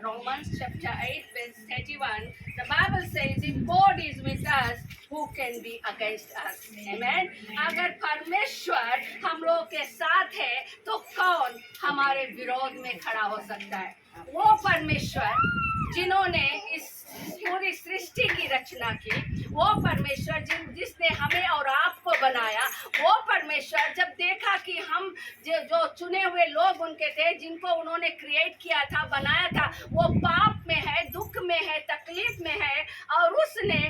Romans chapter 8 verse 31, the Bible says, if God is with us, who can be against us? Amen. अगर परमेश्वर हम लोग के साथ है तो कौन हमारे विरोध में खड़ा हो सकता है? वो परमेश्वर जिन्होंने इस पूरी सृष्टि की रचना की, वो परमेश्वर जिसने हमें और आपको बनाया, वो परमेश्वर जब देखा कि हम जो चुने हुए लोग उनके थे, जिनको उन्होंने क्रिएट किया था, बनाया था, वो पाप में है, दुख में है, तकलीफ में है, और उसने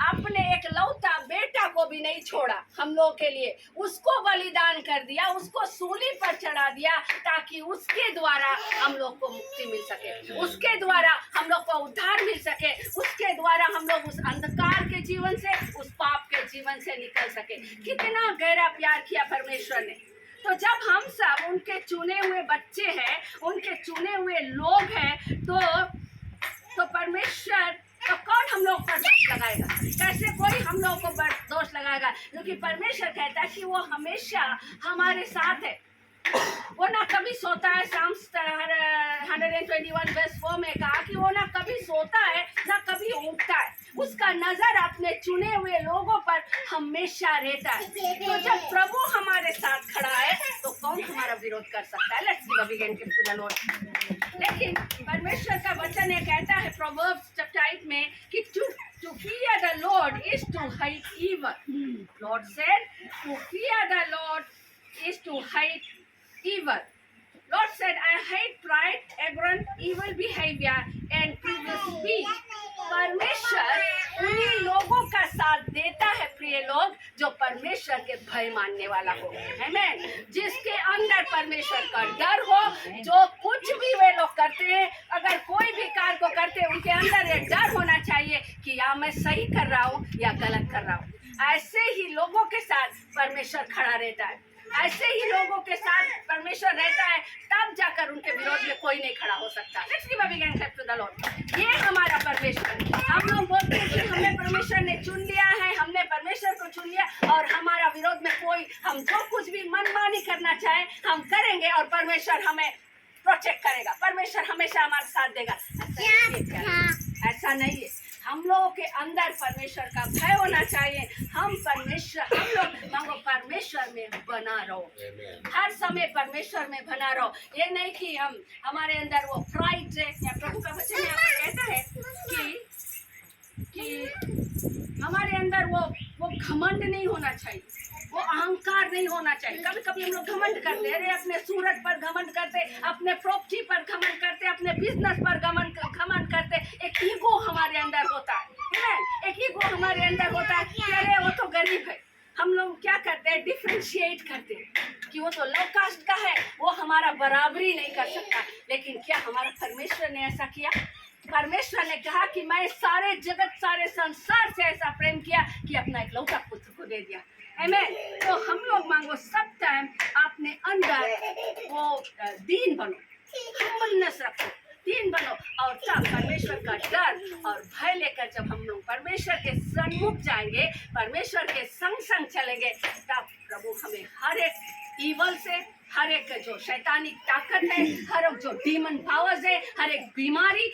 अपने एक लौता बेटा को भी नहीं छोड़ा हम लोग के लिए, उसको बलिदान कर दिया, उसको सूली पर चढ़ा दिया, ताकि उसके द्वारा हम लोग को मुक्ति मिल सके, उसके द्वारा हम लोग को उद्धार मिल सके, उसके द्वारा हम लोग उस अंधकार के जीवन से, उस पाप के जीवन से निकल सके। कितना गहरा प्यार किया परमेश्वर ने। तो जब हम सब उनके चुने हुए बच्चे हैं, उनके चुने हुए लोग हैं, तो परमेश्वर तो कौन हम लोग पर दोष लगाएगा? कैसे कोई हम लोग को दोष लगाएगा? क्योंकि परमेश्वर कहता है कि वो हमेशा हमारे साथ है, वो ना कभी सोता है। साम्स 121 वर्स 4 में कहा कि वो ना कभी सोता है ना कभी ऊँघता है, उसका नजर अपने चुने हुए लोगों पर हमेशा रहता है। तो जब प्रभु हमारे साथ खड़ा है तो कौन हमारा विरोध कर सकता है? Let's give a big hand to the Lord. लेकिन परमेश्वर का वचन ये कहता है प्रोवर्ब्स चैप्टर 8 में कि to fear the Lord is to hate evil. Lord said, to fear the Lord is to hate evil. Lord said, I hate pride, arrogance, evil behavior and previous speech. परमेश्वर उन्हीं लोगों का साथ देता है, प्रिय लोग, जो परमेश्वर के भय मानने वाला हो, आमीन, जिसके अंदर परमेश्वर का डर हो। जो कुछ भी वे लोग करते हैं, अगर कोई भी कार्य को करते हैं, उनके अंदर ये डर होना चाहिए कि या मैं सही कर रहा हूँ या गलत कर रहा हूँ। ऐसे ही लोगों के साथ परमेश्वर खड़ा रहता है, ऐसे ही लोगों के साथ परमेश्वर रहता है, तब जाकर उनके विरोध में कोई नहीं खड़ा हो सकता। Let's give a big hand to the Lord. ये हमारा परमेश्वर। हम लोग बोलते हैं कि हमें परमेश्वर ने चुन लिया है, हमने परमेश्वर को चुन लिया, और हमारा विरोध में कोई, हम जो कुछ भी मनमानी करना चाहे हम करेंगे और परमेश्वर हमें प्रोटेक्ट करेगा, परमेश्वर हमेशा हमारे साथ देगा। ऐसा नहीं है। हम लोगों के अंदर परमेश्वर का भय होना चाहिए। हम लोग मांगो परमेश्वर में बना रहो, हर समय परमेश्वर में बना रहो। ये नहीं कि हमारे अंदर वो प्राइड है, या प्रभु का वचन कहता है कि हमारे अंदर वो घमंड नहीं होना चाहिए, वो अहंकार नहीं होना चाहिए। कभी कभी हम लोग घमंड करते हैं, अपने सूरत पर घमंड करते, अपने प्रॉपर्टी पर घमंड करते, अपने बिजनेस पर घमंड करते। एक ईगो हमारे अंदर होता है, एक ईगो हमारे अंदर होता है कि अरे वो तो गरीब है। हम लोग क्या करते हैं? डिफ्रेंशिएट करते हैं कि वो तो लो कास्ट का है, वो हमारा बराबरी नहीं कर सकता। लेकिन क्या हमारा परमेश्वर ने ऐसा किया? परमेश्वर ने कहा कि मैं सारे जगत, सारे संसार से ऐसा प्रेम किया कि अपना एक लौता पुत्र को दे दिया। आमीन। तो हम लोग मांगो सब टाइम अपने अंदर वो दीन बनो, हम्बलनेस रखो, दीन बनो, और तब परमेश्वर का डर और भय लेकर जब हम लोग परमेश्वर के सन्मुख जाएंगे, परमेश्वर के संग संग चलेंगे, तब प्रभु हमें हर एक ईवल से, हर एक जो शैतानिक ताकत है, हर एक जो डीमन पावर्स है, हर एक बीमारी